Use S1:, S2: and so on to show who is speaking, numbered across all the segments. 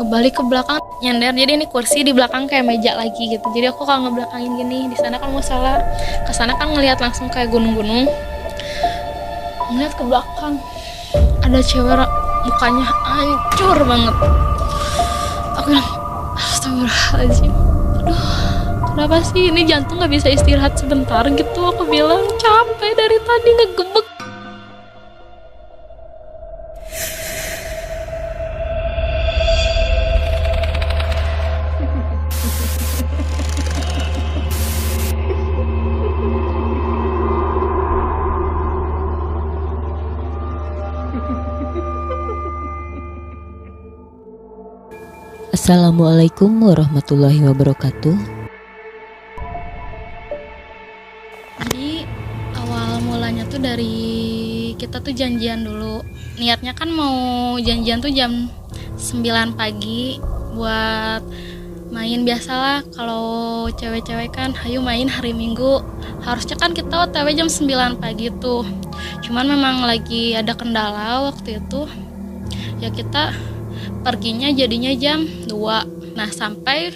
S1: kebalik ke belakang nyender. Jadi ini kursi di belakang kayak meja lagi gitu. Jadi aku kalau ngebelakangin gini, di sana kan musola, ke sana kan ngelihat langsung kayak gunung-gunung. Ngeliat ke belakang ada cewek mukanya hancur banget. Aku bilang, astagfirullahaladzim, aduh kenapa sih ini jantung gak bisa istirahat sebentar gitu. Aku bilang capek dari tadi ngegebek.
S2: Assalamualaikum warahmatullahi wabarakatuh.
S1: Jadi awal mulanya tuh dari kita tuh janjian dulu. Niatnya kan mau janjian tuh jam 9 pagi buat main. Biasalah kalau cewek-cewek kan hayu main hari Minggu. Harusnya kan kita OTW jam 9 pagi tuh. Cuman memang lagi ada kendala waktu itu. Ya kita perginya jadinya jam 2. Nah sampai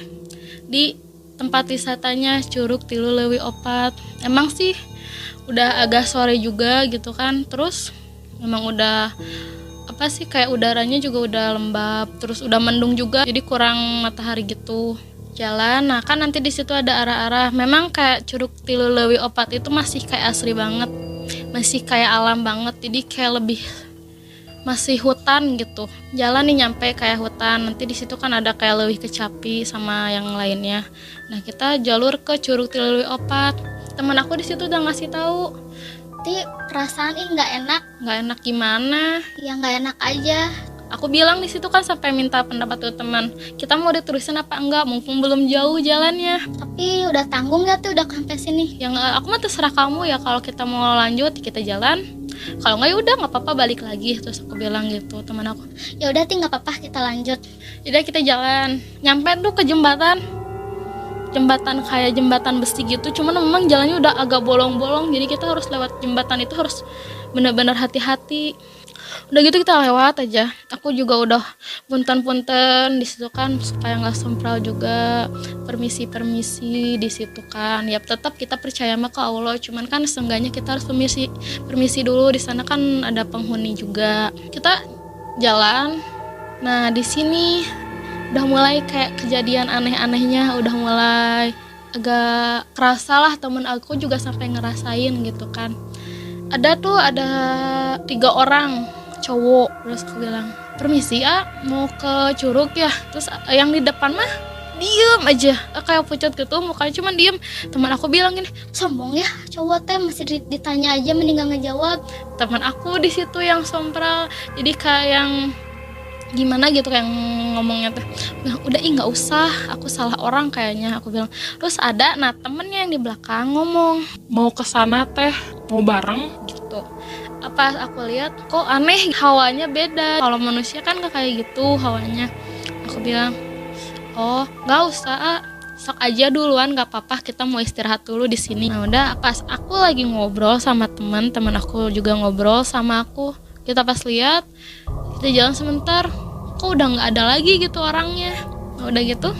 S1: di tempat wisatanya Curug Tilu Leuwi Opat. Emang sih udah agak sore juga gitu kan. Terus memang udah apa sih kayak udaranya juga udah lembab. Terus udah mendung juga. Jadi kurang matahari gitu. Jalan. Nah kan nanti di situ ada arah-arah. Memang kayak Curug Tilu Leuwi Opat itu masih kayak asri banget. Masih kayak alam banget. Jadi kayak lebih masih hutan gitu. Jalan nih nyampe kayak hutan. Nanti di situ kan ada kayak Leuwih Kecapi sama yang lainnya. Nah, kita jalur ke Curug Tilu Leuwi Opat. Teman aku di situ udah ngasih tahu.
S3: Tapi perasaan nggak enak.
S1: Nggak enak gimana?
S3: Ya nggak enak aja.
S1: Aku bilang di situ kan sampai minta pendapat tuh teman. Kita mau diterusin apa enggak? Mumpung belum jauh jalannya.
S3: Tapi udah tanggung nggak tuh udah sampai sini?
S1: Yang aku mah terserah kamu ya. Kalau kita mau lanjut kita jalan. Kalau nggak ya udah nggak apa-apa balik lagi. Terus aku bilang gitu teman aku.
S3: Ya udah nggak apa-apa kita lanjut.
S1: Jadi kita jalan. Nyampe tuh ke jembatan kayak jembatan besi gitu. Cuman memang jalannya udah agak bolong-bolong. Jadi kita harus lewat jembatan itu harus benar-benar hati-hati. Udah gitu kita lewat aja. Aku juga udah punten-punten di situ kan supaya nggak sempral juga. Permisi di situ kan. Ya tetap kita percaya mah ke Allah. Cuman kan seenggaknya kita harus permisi dulu. Di sana kan ada penghuni juga. Kita jalan. Nah di sini udah mulai kayak kejadian aneh-anehnya. Udah mulai agak kerasa lah. Temen aku juga sampai ngerasain gitu kan. Ada 3 orang cowok. Terus aku bilang, permisi mau ke Curug ya. Terus yang di depan mah diem aja kayak pucat gitu mukanya, cuman diem. Teman aku bilang gini,
S3: sombong ya cowok teh, masih ditanya aja mending gak ngejawab.
S1: Teman aku di situ yang sompral, jadi kayak yang gimana gitu kayak ngomongnya tuh, udah nggak usah, aku salah orang kayaknya, aku bilang. Terus ada temennya yang di belakang ngomong,
S4: mau ke sana teh, mau bareng
S1: gitu. Apa aku lihat kok aneh, hawanya beda. Kalau manusia kan gak kayak gitu hawanya. Aku bilang, oh nggak usah, sok aja duluan, nggak apa-apa, kita mau istirahat dulu di sini. Nah udah pas aku lagi ngobrol sama teman aku juga ngobrol sama aku, kita pas lihat kita jalan sebentar, kok udah nggak ada lagi gitu orangnya. Nah, udah gitu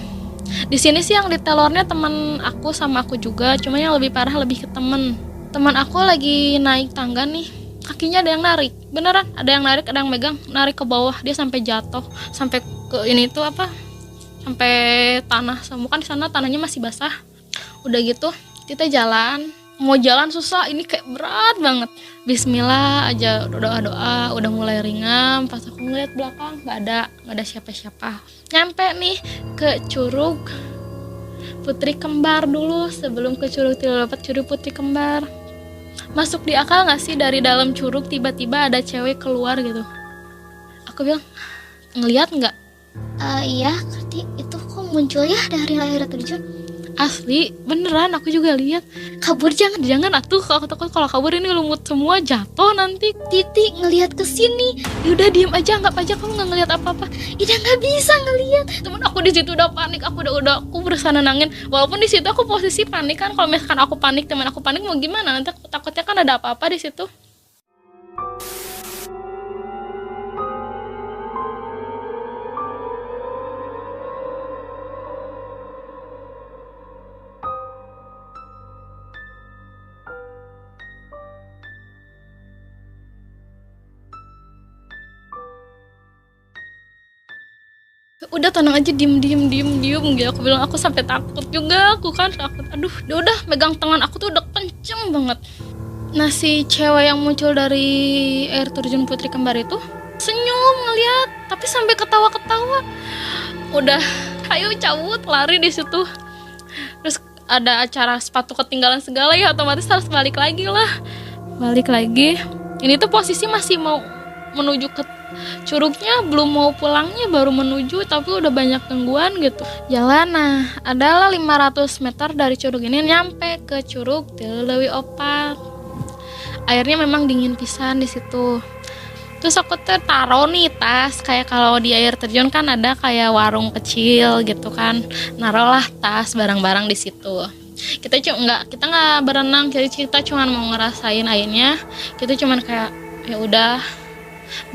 S1: di sini sih yang ditelornya teman aku sama aku juga, cuma yang lebih parah lebih ke teman aku lagi naik tangga nih, kakinya ada yang narik, beneran ada yang narik, ada yang megang, narik ke bawah, dia sampai jatuh, sampai ke ini tuh apa, sampai tanah semua kan, di sana tanahnya masih basah. Udah gitu kita jalan, mau jalan susah, ini kayak berat banget. Bismillah aja, doa udah mulai ringan. Pas aku ngeliat belakang nggak ada siapa-siapa. Nyampe nih ke Curug Putri Kembar dulu, sebelum ke Curug Tilu Leuwi Opat, Curug Putri Kembar. Masuk di akal nggak sih dari dalam curug tiba-tiba ada cewek keluar gitu? Aku bilang, ngeliat nggak?
S3: Iya, Karti, itu kok muncul ya dari layar terjun?
S1: Asli, beneran aku juga lihat.
S3: Kabur
S1: Jangan atuh, aku takut kalau kabur ini lumut semua jatuh nanti.
S3: Titi ngelihat ke sini.
S1: Udah diem aja, anggap aja kamu nggak ngelihat apa-apa.
S3: Ida nggak bisa ngelihat.
S1: Temen aku di situ udah panik, aku berusaha nenangin. Walaupun di situ aku posisi panik kan, kalau misalkan aku panik, teman aku panik mau gimana? Nanti aku takutnya kan ada apa-apa di situ. udah tenang aja, diem gitu. Aku bilang, aku sampai takut juga, aku kan takut. Aduh, dia udah megang tangan aku tuh udah kenceng banget. Nah, si cewek yang muncul dari air terjun Putri Kembar itu senyum ngeliat, tapi sampai ketawa-ketawa. Udah, ayo cabut, lari di situ. Terus ada acara sepatu ketinggalan segala ya, otomatis harus balik lagi lah. Balik lagi. Ini tuh posisi masih mau menuju ke curugnya, belum mau pulangnya, baru menuju, tapi udah banyak gangguan gitu. Jalan, nah adalah 500 meter dari curug ini nyampe ke curug Leuwi Opat. Airnya memang dingin pisan di situ. Terus aku tuh taruh nih tas, kayak kalau di air terjun kan ada kayak warung kecil gitu kan. Naruhlah tas barang-barang di situ. Kita nggak berenang, kita cuma mau ngerasain airnya. Kita cuma kayak ya udah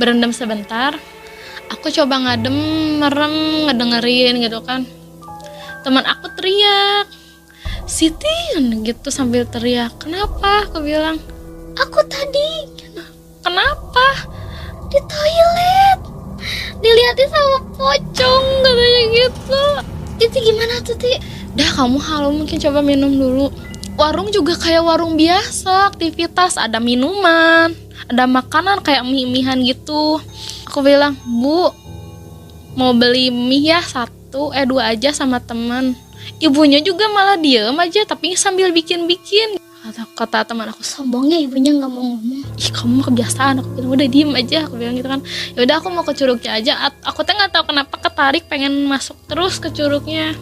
S1: berendam sebentar. Aku coba ngadem, merem, ngedengerin gitu kan. Teman aku teriak, "Siti," gitu sambil teriak. "Kenapa?" Aku bilang.
S3: Aku tadi
S1: "Kenapa?"
S3: di toilet dilihatin sama pocong katanya gitu. Itu gimana tuh, Ti?
S1: Dah, kamu halu, mungkin coba minum dulu. Warung juga kayak warung biasa, aktivitas, ada minuman, ada makanan kayak mie-mihan gitu. Aku bilang, "Bu, mau beli mie ya 2 aja sama teman." Ibunya juga malah diem aja, tapi sambil bikin-bikin. Kata teman aku,
S3: Sombongnya ibunya nggak mau ngomong.
S1: "Ih, kamu kebiasaan." Aku bilang, "Udah diem aja," aku bilang gitu kan. Ya udah, aku mau ke curugnya aja. Aku tuh nggak tahu kenapa ketarik pengen masuk terus ke curugnya.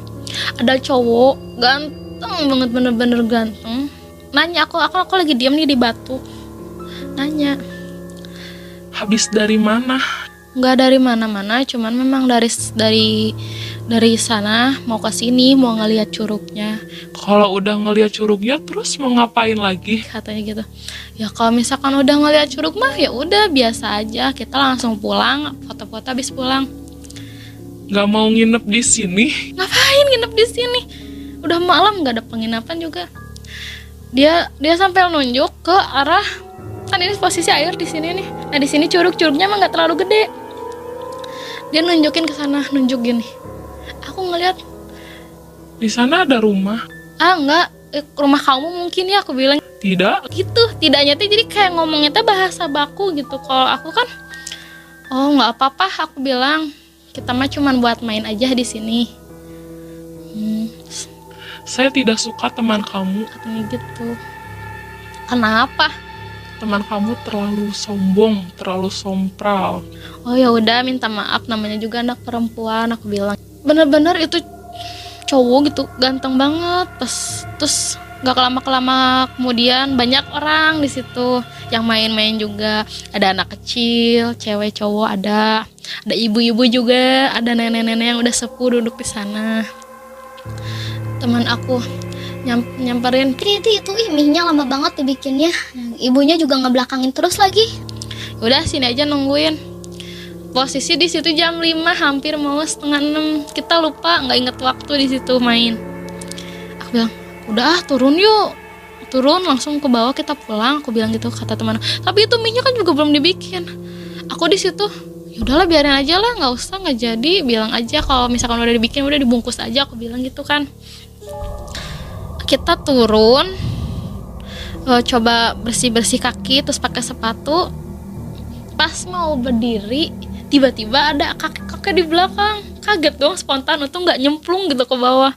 S1: Ada cowok ganteng banget, bener-bener ganteng. Nanya aku lagi diem nih di batu. Nanya,
S4: Habis dari mana?
S1: nggak dari mana-mana, cuman memang dari sana mau ke sini, mau ngelihat curugnya,
S4: Kalau udah ngeliat curugnya terus mau ngapain lagi?
S1: katanya gitu. Ya kalau misalkan udah ngelihat curug mah ya udah biasa aja, kita langsung pulang, foto-foto habis pulang.
S4: Gak mau nginep di sini?
S1: Ngapain nginep di sini? Udah malam, nggak ada penginapan juga. Dia sampai nunjuk ke arah, kan ini posisi air di sini nih. Nah di sini curugnya emang nggak terlalu gede. Dia nunjukin ke sana, nunjuk gini. Aku ngeliat,
S4: Di sana ada rumah?
S1: enggak, rumah kamu mungkin ya, aku bilang
S4: Tidak.
S1: gitu. Tidaknya tuh jadi kayak ngomongnya tuh bahasa baku gitu. Kalau aku kan, oh nggak apa-apa, aku bilang, kita mah cuman buat main aja di sini.
S4: Saya tidak suka teman kamu.
S1: Katanya gitu. Kenapa?
S4: Teman kamu terlalu sombong, terlalu sompral.
S1: Oh ya udah, minta maaf, namanya juga anak perempuan, aku bilang. Bener-bener itu cowok gitu, ganteng banget. Terus gak kelama kemudian banyak orang di situ yang main-main juga. Ada anak kecil, cewek, cowok, ada ibu-ibu juga, ada nenek-nenek yang udah sepuh duduk di sana. Teman aku nyamperin,
S3: Itu mie-nya lama banget dibikinnya. Ibunya juga ngebelakangin terus lagi.
S1: udah sini aja nungguin. Posisi di situ jam 5, hampir mau 5:30. Kita lupa, nggak inget waktu di situ main. Aku bilang, udah turun yuk, turun langsung ke bawah, kita pulang. Aku bilang gitu, kata teman. Tapi itu mie-nya kan juga belum dibikin. Aku di situ, ya udahlah biarin aja lah, nggak usah, nggak jadi. Bilang aja kalau misalkan udah dibikin, udah dibungkus aja. Aku bilang gitu kan. Kita turun, coba bersih-bersih kaki, terus pakai sepatu. Pas mau berdiri, tiba-tiba ada kakek-kakek di belakang. Kaget dong, spontan, untung nggak nyemplung gitu ke bawah.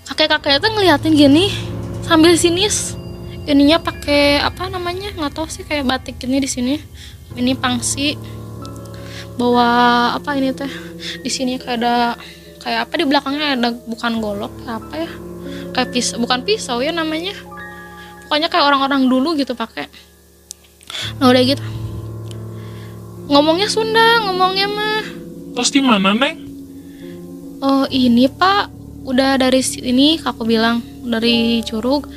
S1: Kakek-kakek itu ngeliatin gini sambil sinis. Ininya pakai apa namanya, nggak tahu sih, kayak batik ini di sini. Ini pangsi. Bawa apa ini teh? Di sini kayak ada, kayak apa di belakangnya ada, bukan golok, apa ya? Kayak pisau, bukan pisau ya namanya. Pokoknya kayak orang-orang dulu gitu pakai. Nah udah gitu. Ngomongnya Sunda, ngomongnya mah.
S4: Terus di mana, Neng?
S1: Oh ini Pak, udah dari sini, aku bilang dari curug.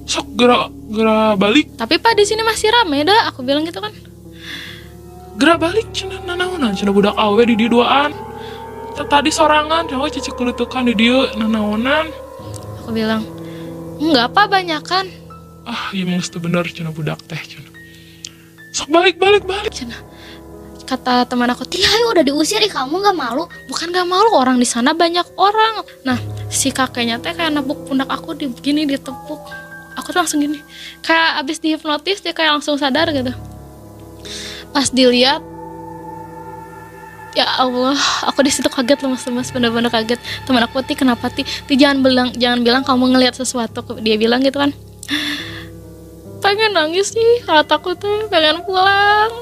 S4: Sok gerak balik.
S1: Tapi Pak di sini masih rame dah, aku bilang gitu kan.
S4: gerak balik cenah nanaonan cenah budak awe di dieu duaan. Tadi sorangan cenah cicik kelutukan di dieu nanaonan.
S1: Aku bilang, enggak apa banyakan.
S4: Ah, iya geus teu bener cenah budak teh cenah. Sok balik.
S1: Cenah. Kata teman aku,
S3: Tia udah diusir, kamu gak malu?
S1: bukan gak malu, orang di sana banyak orang. Nah, si kakeknya teh kayak nepuk pundak aku begini ditepuk. Aku tuh langsung gini, kayak abis dihipnotis dia kayak langsung sadar gitu. Pas dilihat, ya Allah, aku di situ kaget lemas, bener-bener kaget. Teman aku, Ti kenapa Ti jangan bilang kamu ngelihat sesuatu. Dia bilang gitu kan, pengen nangis nih, aku tuh pengen pulang.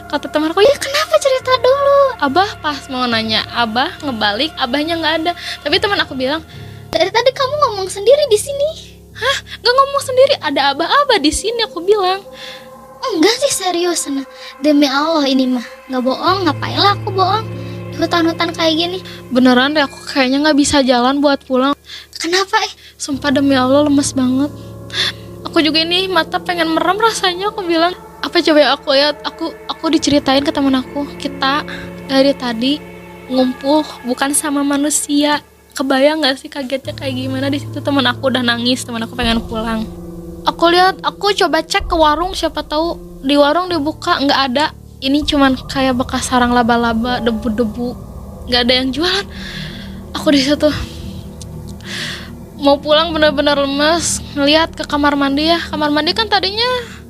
S1: Kata teman aku, ya
S3: Kenapa cerita dulu?
S1: Abah pas mau nanya, Abah ngebalik, Abahnya nggak ada. Tapi teman aku bilang,
S3: Dari tadi kamu ngomong sendiri di sini.
S1: hah, nggak ngomong sendiri, ada Abah di sini. Aku bilang,
S3: Enggak sih, serius nah. Demi Allah ini mah nggak bohong. Ngapain lah aku bohong di hutan-hutan kayak gini?
S1: beneran deh aku kayaknya nggak bisa jalan buat pulang.
S3: Kenapa
S1: Sumpah demi Allah lemes banget. Aku juga ini mata pengen merem rasanya. Aku bilang, apa coba ya aku lihat, aku diceritain ke teman aku, kita dari tadi ngumpul bukan sama manusia. Kebayang nggak sih kagetnya kayak gimana di situ. Teman aku udah nangis, teman aku pengen pulang. Aku lihat, aku coba cek ke warung, siapa tahu di warung dibuka, nggak ada. Ini cuman kayak bekas sarang laba-laba, debu-debu, nggak ada yang jualan. Aku di situ mau pulang bener-bener lemes. Ngelihat ke kamar mandi ya, kamar mandi kan tadinya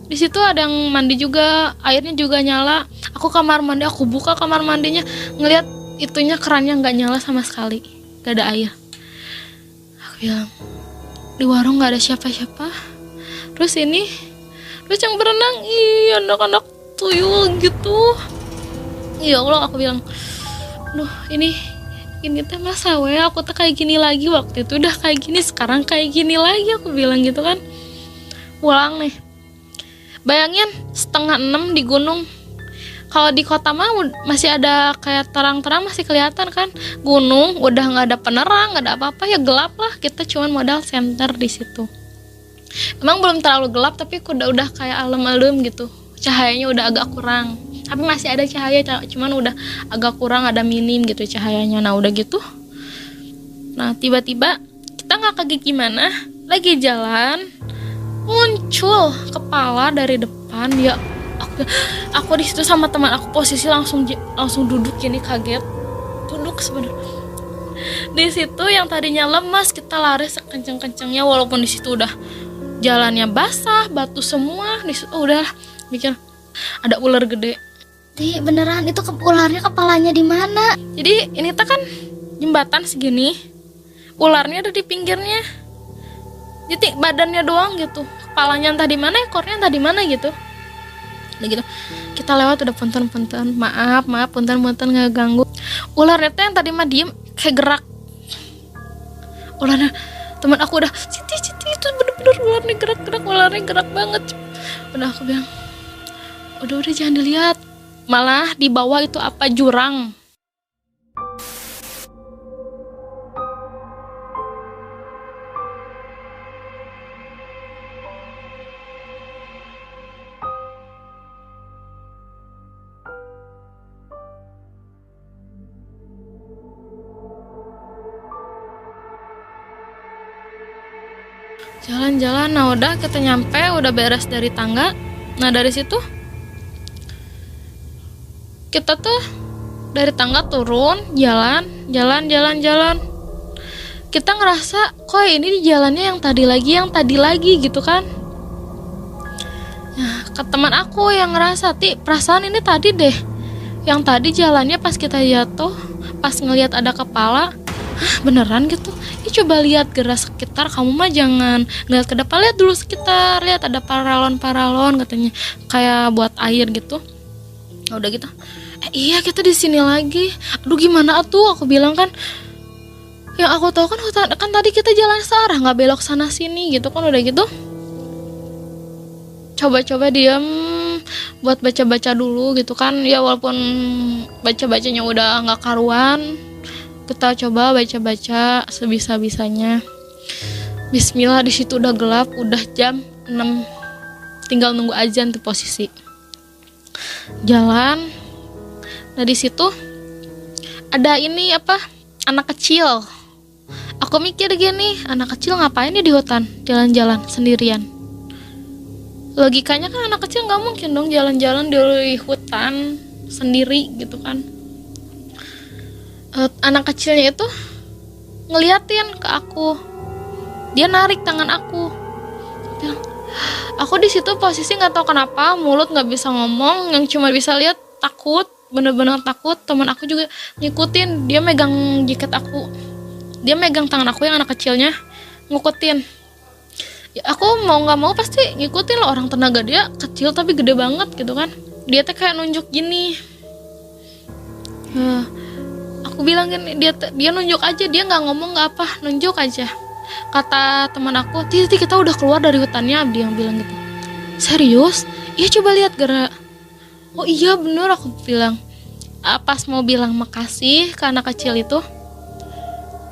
S1: di situ ada yang mandi juga, airnya juga nyala. Aku kamar mandi, aku buka kamar mandinya, ngelihat itunya kerannya nggak nyala sama sekali, nggak ada air. Aku bilang, di warung nggak ada siapa-siapa. Terus yang berenang, anak-anak tuyul gitu. Ya Allah, aku bilang, duh ini teh masa aku tuh kayak gini lagi, waktu itu udah kayak gini, sekarang kayak gini lagi. Aku bilang gitu kan. Pulang nih, bayangin 5:30 di gunung. Kalau di kota mah masih ada kayak terang-terang, masih kelihatan kan. Gunung udah nggak ada penerang, nggak ada apa-apa, ya gelap lah. Kita cuman modal senter di situ. Emang belum terlalu gelap, tapi udah kayak alem-alem gitu. Cahayanya udah agak kurang, tapi masih ada cahaya, cuman udah agak kurang, ada minim gitu cahayanya. Nah udah gitu, nah tiba-tiba kita nggak kaget gimana, lagi jalan muncul kepala dari depan. Ya aku di situ sama teman aku posisi langsung duduk gini, kaget duduk sebenarnya. Di situ yang tadinya lemas, kita lari sekenceng-kencengnya, walaupun di situ udah jalannya basah, batu semua. Di situ udah mikir ada ular gede.
S3: Ti beneran itu ularnya kepalanya di mana?
S1: Jadi ini tuh kan jembatan segini, ularnya ada di pinggirnya. Jadi badannya doang gitu, kepalanya entah di mana, ekornya entah di mana gitu. Udah gitu kita lewat, udah punten, maaf punten nggak ganggu. Ularnya tuh yang tadi mah diem kayak gerak. Ularnya, teman aku udah, Siti itu bener-bener ularnya gerak banget. Udah aku bilang, udah jangan dilihat. Malah di bawah itu apa, jurang. Jalan-jalan, nah udah kita nyampe, udah beres dari tangga. Nah dari situ kita tuh dari tangga turun, jalan. Kita ngerasa kok ini di jalannya yang tadi lagi gitu kan. Nah ke teman aku yang ngerasa, Ti perasaan ini tadi deh, yang tadi jalannya pas kita jatuh, pas ngelihat ada kepala. Hah beneran gitu? Ya coba lihat gerak sekitar, kamu mah jangan ngeliat ke depan, lihat dulu sekitar, lihat ada paralon katanya, kayak buat air gitu. Nah, udah gitu, iya kita di sini lagi. Aduh gimana atuh, aku bilang kan, yang aku tahu kan hutan, kan tadi kita jalan searah, nggak belok sana sini gitu kan. Udah gitu, coba diam buat baca dulu gitu kan. Ya walaupun bacanya udah nggak karuan, kita coba baca sebisa-bisanya. Bismillah, di situ udah gelap, udah jam 6, tinggal nunggu azan tuh posisi. jalan. Nah di situ ada ini apa, anak kecil. Aku mikir gini, anak kecil ngapain ya di hutan jalan-jalan sendirian. Logikanya kan anak kecil nggak mungkin dong jalan-jalan di hutan sendiri gitu kan. Anak kecilnya itu ngeliatin ke aku, dia narik tangan aku, bilang, aku di situ posisi nggak tahu kenapa mulut nggak bisa ngomong, yang cuma bisa lihat takut, bener-bener takut. Teman aku juga ngikutin, dia megang jaket aku, dia megang tangan aku yang anak kecilnya, ngikutin. Ya, aku mau nggak mau pasti ngikutin lah, orang tenaga dia kecil tapi gede banget gitu kan. Dia tuh kayak nunjuk gini. Aku bilang gini, dia nunjuk aja, dia nggak ngomong nggak apa, nunjuk aja. Kata teman aku, Titi kita udah keluar dari hutannya, dia yang bilang gitu. Serius? Iya coba lihat gerak. Oh iya bener, aku bilang. Pas mau bilang makasih ke anak kecil itu,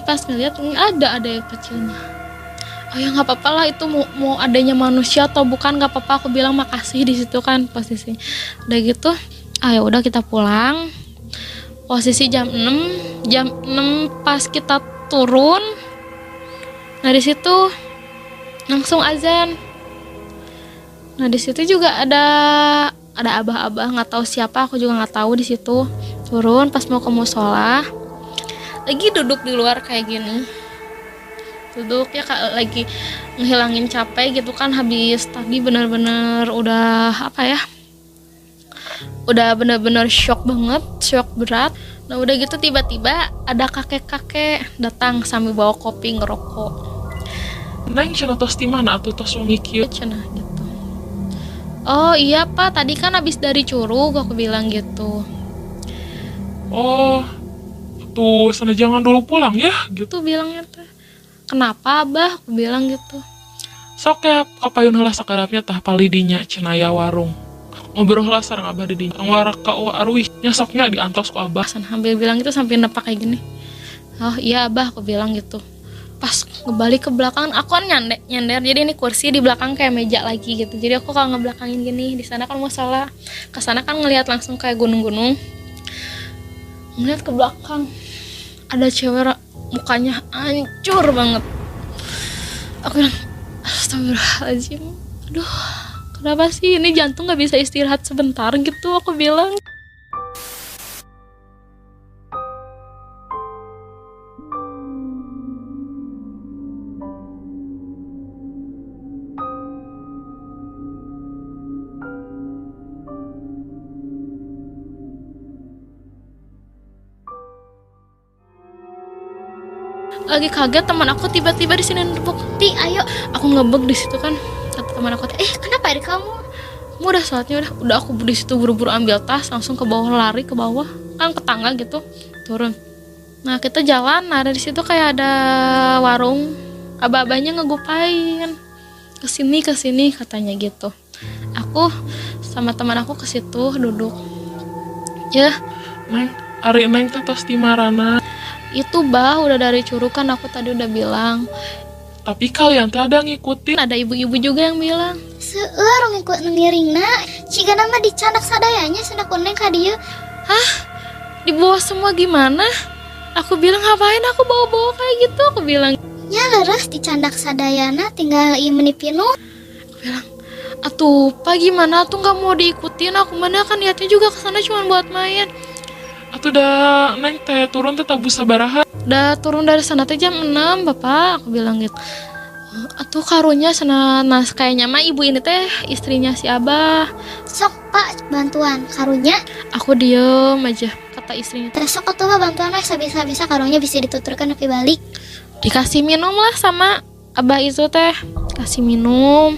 S1: pas ngeliat ada yang kecilnya. Oh ya nggak apa-apa lah, itu mau adanya manusia atau bukan nggak apa-apa, aku bilang makasih di situ kan posisi. Udah gitu, ya udah kita pulang. Posisi jam 6 pas kita turun. Nah di situ langsung azan. Nah di situ juga ada abah-abah, nggak tahu siapa, aku juga nggak tahu. Di situ turun pas mau ke musola, lagi duduk di luar kayak gini, duduk ya lagi ngehilangin capek gitu kan. Habis tadi bener-bener udah apa ya, udah bener-bener shock banget, shock berat. Nah udah gitu tiba-tiba ada kakek-kakek datang sambil bawa kopi ngerokok.
S4: Neng cenah tos di mana atuh tos wangi kieu?
S1: Cenah gitu. Oh iya pak, tadi kan habis dari Curug, aku bilang gitu.
S4: Oh tuh sana jangan dulu pulang ya gitu.
S1: Tuh bilangnya tuh, kenapa abah, aku bilang gitu.
S4: Sok ya kapayun heula sakarapnya tah palidinya cenah aya warung. Ngobrol lah sareng abah di dinya. Ngwarak ka arwih nya soknya diantos ku abah.
S1: Sambil bilang gitu sampai nepak kayak gini. Oh iya abah, aku bilang gitu. Pas ngebalik ke belakang, aku kan nyender, jadi ini kursi di belakang kayak meja lagi gitu. Jadi aku kalau ngebelakangin gini, di sana kan musola, ke sana kan ngelihat langsung kayak gunung-gunung. Ngeliat ke belakang, ada cewek mukanya hancur banget. Aku bilang, astagfirullahaladzim, aduh. Kenapa sih ini jantung gak bisa istirahat sebentar gitu, aku bilang. Lagi kaget, teman aku tiba-tiba di sini nebuk, Ti ayo. Aku ngebek di situ kan. Kata teman aku,
S3: Kenapa adik kamu?
S1: udah saatnya udah aku di situ buru-buru ambil tas, langsung ke bawah, lari ke bawah kan ke tangga gitu, turun. Nah kita jalan, nah dari situ kayak ada warung, abah-abahnya ngegupain kesini katanya gitu. Aku sama teman aku ke situ duduk. Ya
S4: Neng, ari neng teh tos di marana.
S1: itu bah udah dari Curug kan, aku tadi udah bilang.
S4: Tapi kalian teh ada ngikutin.
S1: Ada ibu-ibu juga yang bilang.
S3: Seueur ngikut ngiringna, cigana mah dicanak sadayanya cenah kuneng ka dieu.
S1: Di bawah semua gimana? Aku bilang ngapain aku bawa-bawa kayak gitu, aku bilang.
S3: Nya leres dicandak sadayana tinggal ieu menipinu.
S1: Aku bilang, atuh pak gimana tuh nggak mau diikutin, aku mana kan niatnya juga kesana cuma buat main.
S4: Atuh dah neng teh turun teh tabu sabaraha.
S1: Udah turun dari sana teh jam 6 bapak, aku bilang gitu. Atuh karunya sana, nah kayaknya mah ibu ini teh istrinya si abah.
S3: Sok pak bantuan karunya.
S1: Aku diem aja, kata istrinya.
S3: Sok atuh mah bantuan weh sabisa-bisa karunya bisa dituturkan nepi balik.
S1: Dikasih minum lah sama abah itu teh, kasih minum,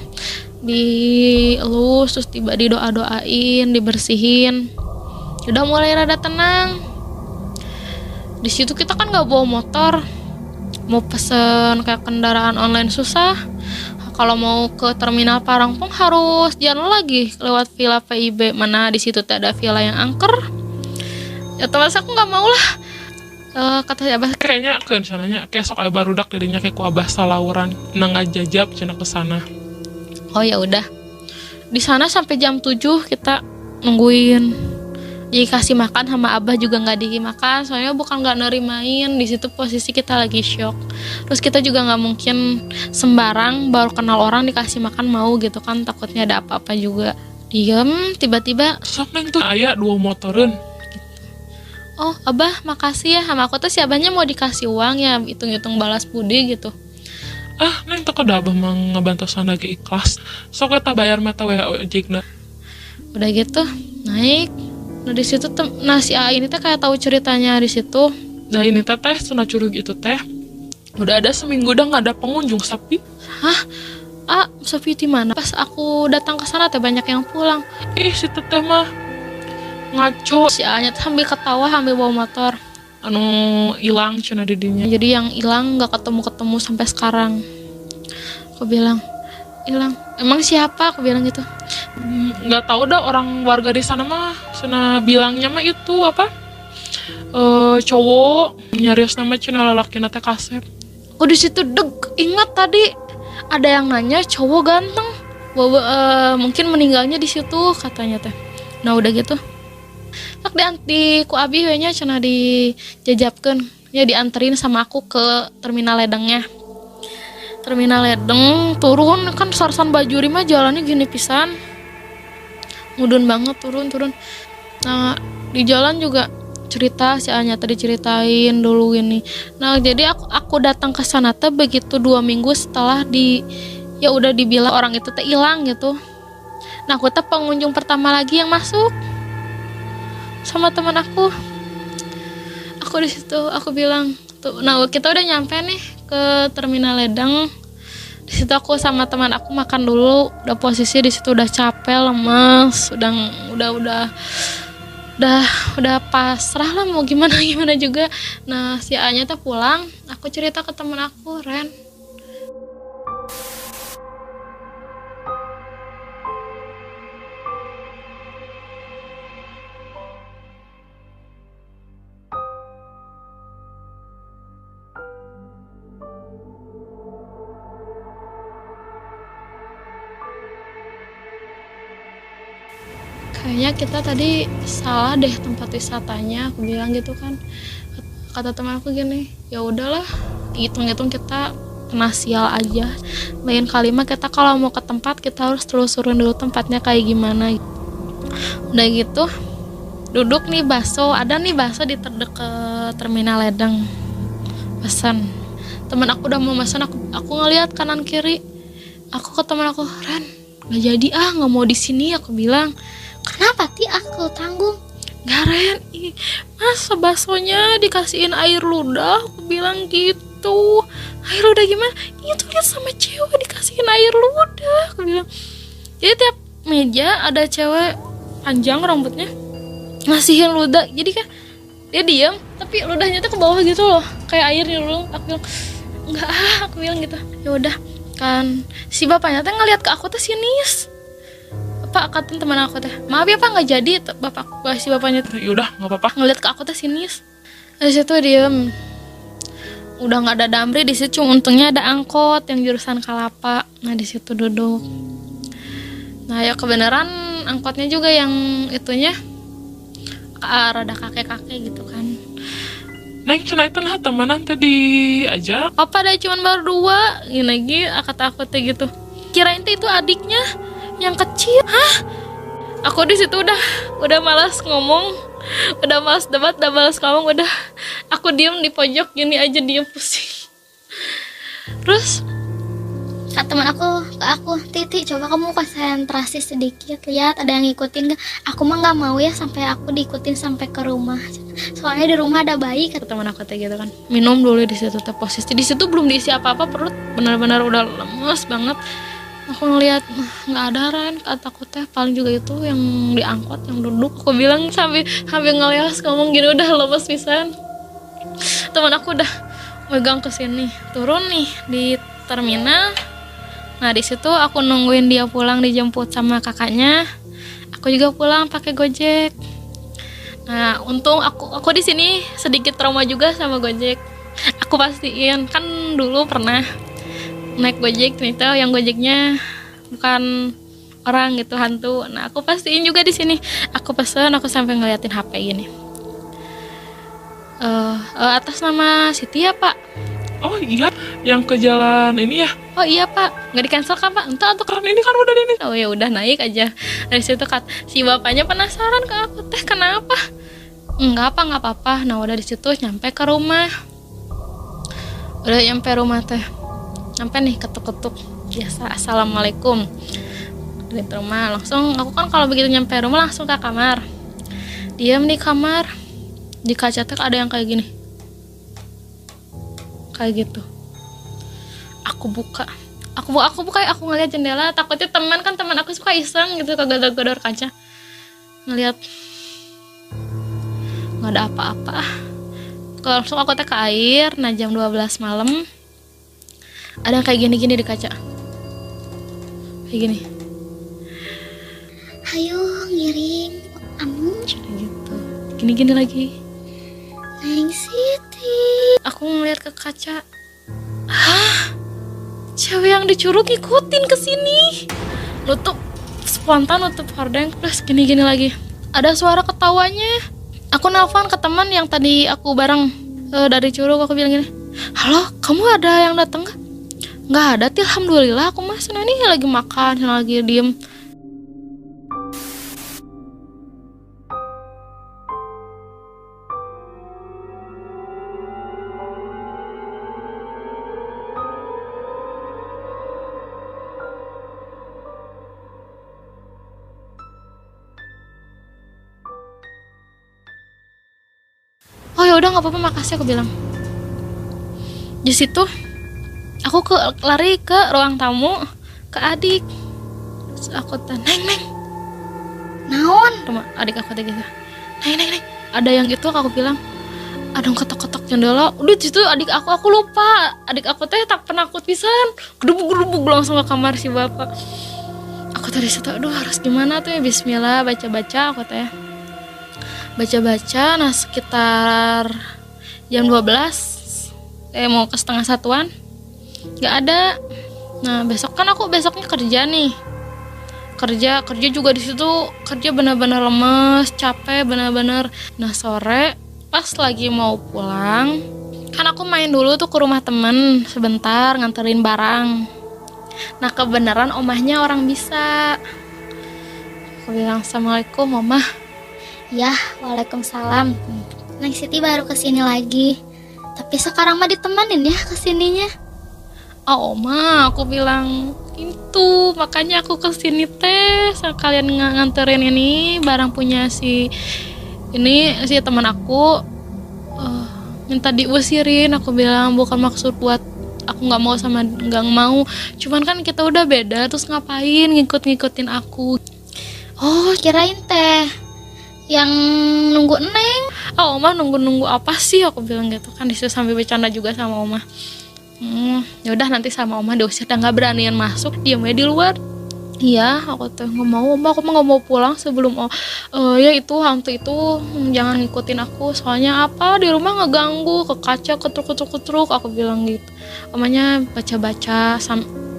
S1: dielus, terus tiba didoa-doain, dibersihin. Udah mulai rada tenang. Di situ kita kan nggak bawa motor, mau pesen kayak kendaraan online susah. Kalau mau ke terminal Parangpong harus jalan lagi lewat Villa PIB, mana di situ ada villa yang angker. Ya teman aku nggak mau lah. Kata abah,
S4: Kayaknya ke sananya kayak sok aya barudak dirinya kayak ku abah salauran nang ngajajab cenah ke sana.
S1: oh ya udah. Di sana sampai jam 7 kita nungguin dikasih makan sama abah juga nggak dimakan, soalnya bukan nggak nerimain. Di situ posisi kita lagi shock. Terus kita juga nggak mungkin sembarang baru kenal orang dikasih makan mau gitu kan, takutnya ada apa-apa juga. Diem, tiba-tiba
S4: Sok neng tuh aya 2 motoreun.
S1: oh abah makasih ya sama aku tuh, si abahnya mau dikasih uang ya, hitung-hitung balas budi gitu.
S4: Ah neng teu kada abah mah ngabantosan lagi ikhlas. Sok eta bayar mata ojekna.
S1: Udah gitu naik. Nah di situ nah si A ini teh kayak tahu ceritanya di situ.
S4: Nah ini teh cenah curug itu teh udah ada seminggu udah nggak ada pengunjung sepi.
S1: Hah? Ah, sepi di mana? Pas aku datang ke sana teh banyak yang pulang.
S4: Si teteh mah ngaco.
S1: Si A nya teh sambil ketawa sambil bawa motor.
S4: Anu hilang cenah di dinya.
S1: Jadi yang hilang nggak ketemu sampai sekarang. Aku bilang hilang. Emang siapa? Aku bilang gitu.
S4: Nggak tahu dah, orang warga di sana mah sana bilangnya mah itu apa cowok nyarios nama cenah lalaki teh Kasep.
S1: Aku di situ ingat tadi ada yang nanya cowok ganteng. Mungkin meninggalnya di situ katanya teh. Nah udah gitu. Tak dianti ku abi we nya cenah dijajabkeun. Ya dianterin sama aku ke terminal ledengnya. Terminal ledeng turun kan Sarsan Bajuri mah jalannya gini pisan. Mudun banget turun. Nah di jalan juga cerita si Anya tadi ceritain dulu ini. Nah jadi aku datang ke sana teh begitu 2 minggu setelah ya udah dibilang orang itu teh hilang gitu. Nah aku teh pengunjung pertama lagi yang masuk sama teman aku. Aku di situ aku bilang tuh, nah kita udah nyampe nih ke terminal Ledeng. Di situ aku sama teman aku makan dulu, udah posisi di situ udah capek, lemes, udah pasrah lah mau gimana juga. Nah si A-nya tuh pulang, aku cerita ke teman aku, Ren. Kayaknya kita tadi salah deh tempat wisatanya, aku bilang gitu kan. Kata teman aku gini, ya udahlah, hitung-hitung kita kena sial aja. Lain kali mah kita kalau mau ke tempat kita harus telusurin dulu tempatnya kayak gimana. Udah gitu, duduk nih bakso, ada nih bakso di terdekat terminal Ledeng. Pesan, teman aku udah mau pesan, aku ngeliat kanan kiri. Aku ke teman aku, Ren, nggak jadi nggak mau di sini, aku bilang.
S3: Kenapa ti aku tanggung?
S1: Gak Ren, masa baksonya dikasihin air ludah, aku bilang gitu. Air ludah gimana? Itu lihat sama cewek dikasihin air ludah, aku bilang. Jadi tiap meja ada cewek panjang rambutnya ngasihin ludah, jadi kan dia diam tapi ludahnya tuh ke bawah gitu loh, kayak airnya dulu. Aku bilang enggak, aku bilang gitu. Ya udah kan si bapaknya tuh ngeliat ke aku tuh sinis. Pak, katain teman aku teh, maaf ya pak nggak jadi. Si bapaknya tuh
S4: Yaudah nggak apa-apa.
S1: ngeliat ke aku tuh sinis. Di situ diem, udah nggak ada damri di situ, untungnya ada angkot yang jurusan Kalapa. Nah di situ duduk. Nah ya kebenaran angkotnya juga yang itunya rada kakek-kakek gitu kan.
S4: Neng cenah itu lah temenan tadi aja.
S1: Apa ada cuman baru 2 gini lagi, kata aku teh gitu. Kirain teh itu adiknya yang kecil. Hah? Aku di situ udah malas ngomong, udah malas debat, udah malas ngomong, udah aku diem di pojok gini aja, diem pusing. Terus
S3: Kata teman aku ke aku, Titi coba kamu konsentrasi sedikit, lihat ada yang ngikutin gak. Aku mah nggak mau ya sampai aku diikutin sampai ke rumah, soalnya di rumah ada bayi. Kata
S1: teman aku teh gitu kan, minum dulu di situ teh. Posisi di situ belum diisi apa-apa, perut benar-benar udah lemes banget. Aku ngeliat nggak ada Ren, kataku teh paling juga itu yang diangkut yang duduk. Aku bilang sambil ngelias ngomong gini, udah lemes pisan. Teman aku udah megang ke sini, turun nih di terminal. Nah di situ aku nungguin dia pulang, dijemput sama kakaknya. Aku juga pulang pakai Gojek. Nah untung aku di sini sedikit trauma juga sama Gojek. Aku pastiin kan dulu pernah naik Gojek, ternyata yang Gojeknya bukan orang gitu, hantu. Nah aku pastiin juga di sini. Aku pesen, aku sampai ngeliatin HP gini. Atas nama Siti ya Pak?
S4: Oh iya, yang ke jalan ini ya.
S1: Oh iya Pak, nggak di cancel kan Pak? Entah atau
S4: Kan ini kan udah ini.
S1: oh ya udah naik aja. Dari situ si bapaknya penasaran ke aku, teh kenapa? Enggak apa-apa. Nah udah di situ nyampe ke rumah. Udah nyampe rumah teh, nyampe nih ketuk-ketuk biasa, assalamualaikum. Di rumah langsung aku kan kalau begitu nyampe rumah langsung ke kamar. Diam di kamar, di kaca teh ada yang kayak gini, kayak gitu. Aku buka, aku ngeliat jendela, takutnya teman aku suka iseng gitu ke gedor-gedor kaca, ngeliat nggak ada apa-apa. Langsung aku teh ke air. Nah jam 12 malam ada yang kayak gini-gini di kaca, kayak gini.
S3: Ayo ngiring kamu
S1: Gitu, gini-gini lagi.
S3: Neng Siti.
S1: Aku ngeliat ke kaca, cewek yang dicurug ikutin ke sini, nutup spontan, nutup hordeng, terus gini-gini lagi. Ada suara ketawanya. Aku nelfon ke teman yang tadi aku bareng dari Curug. Aku bilang gini, halo, kamu ada yang datang nggak? Nggak ada, alhamdulillah. Aku mas, ini lagi makan, lagi diem. Oh ya udah nggak apa-apa, makasih, aku bilang. Di situ aku lari ke ruang tamu ke adik. Terus aku neng
S3: Naon?
S1: rumah adik aku tadi gitu, neng ada yang itu. Aku bilang ada yang ketok-ketok jendela. Udah di situ adik aku lupa, adik aku teh tak penakut pisan, gedubuk langsung ke kamar si bapak. Aku tadi situ, aduh harus gimana tuh ya. Bismillah, baca-baca aku teh baca. Nah sekitar jam 12 mau ke setengah satuan nggak ada. Nah besoknya kerja nih, kerja juga di situ, kerja benar-benar lemes, capek benar-benar. Nah sore pas lagi mau pulang kan aku main dulu tuh ke rumah temen sebentar nganterin barang. Nah kebenaran omahnya orang bisa. Aku bilang assalamualaikum omah.
S3: Ya, waalaikumsalam. Neng Siti baru kesini lagi. Tapi sekarang mah ditemanin ya kesininya.
S1: Oh oma, aku bilang itu makanya aku kesini teh sekalian nganterin ini barang punya si teman aku. Minta diusirin. Aku bilang bukan maksud buat aku nggak mau, cuman kan kita udah beda, terus ngapain ngikutin aku.
S3: Oh, kirain teh yang nunggu Neng.
S1: Oh oma nunggu apa sih, aku bilang gitu kan. Disitu sambil bercanda juga sama oma. Ya udah nanti sama oma diusir, dan nggak beranian masuk, diamnya di luar. Iya, aku tuh nggak mau oma, aku mah nggak mau pulang sebelum ya itu hantu itu jangan ngikutin aku, soalnya apa di rumah ngeganggu, ke kaca ketruk. Aku bilang gitu. Omanya baca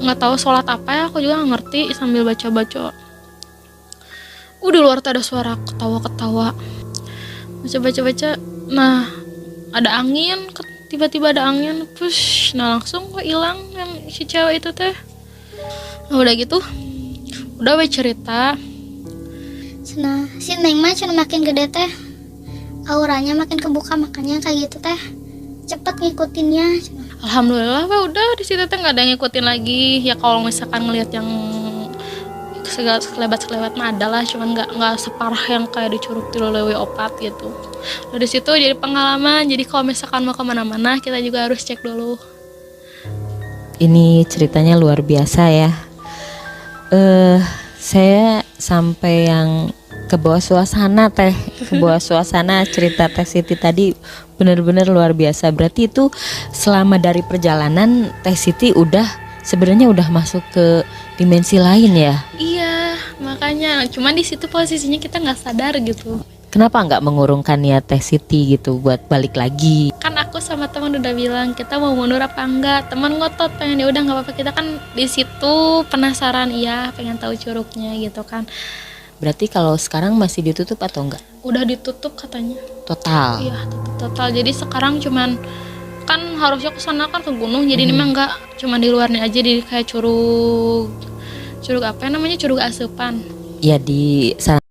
S1: nggak tahu sholat apa ya, aku juga nggak ngerti, sambil baca. Di luar tuh ada suara ketawa. Baca. Nah ada angin, tiba-tiba ada angin, push. Nah langsung kok hilang yang si cewek itu teh. Nah udah gitu, udah cerita.
S3: Nah, si Neng mah cuma makin gede teh, auranya makin kebuka, makanya kayak gitu teh cepet ngikutinnya.
S1: Alhamdulillah, udah di situ teh nggak ada yang ngikutin lagi. Ya kalau misalkan ngelihat yang sekelebat mah ada lah, cuman nggak separah yang kayak di Curug Tilulewi opat gitu. Dari situ jadi pengalaman. Jadi kalau misalkan mau kemana-mana kita juga harus cek dulu.
S2: Ini ceritanya luar biasa ya. Saya sampai yang ke bawah suasana cerita Teh Siti tadi benar-benar luar biasa. Berarti itu selama dari perjalanan Teh Siti sebenarnya udah masuk ke dimensi lain ya.
S1: Iya, makanya cuman di situ posisinya kita nggak sadar gitu.
S2: Kenapa nggak mengurungkan niat Teh Siti gitu buat balik lagi?
S1: Kan aku sama teman udah bilang kita mau mundur apa enggak, teman ngotot pengen, ya udah nggak apa-apa, kita kan di situ penasaran, iya pengen tahu curugnya gitu kan.
S2: Berarti kalau sekarang masih ditutup atau enggak?
S1: Udah ditutup katanya.
S2: Total.
S1: Iya, tutup total. Jadi sekarang cuman kan harusnya ke sana kan ke gunung, jadi ini mah enggak, cuman di luarnya aja, di kayak curug apa namanya, curug asupan.
S2: Ya di sana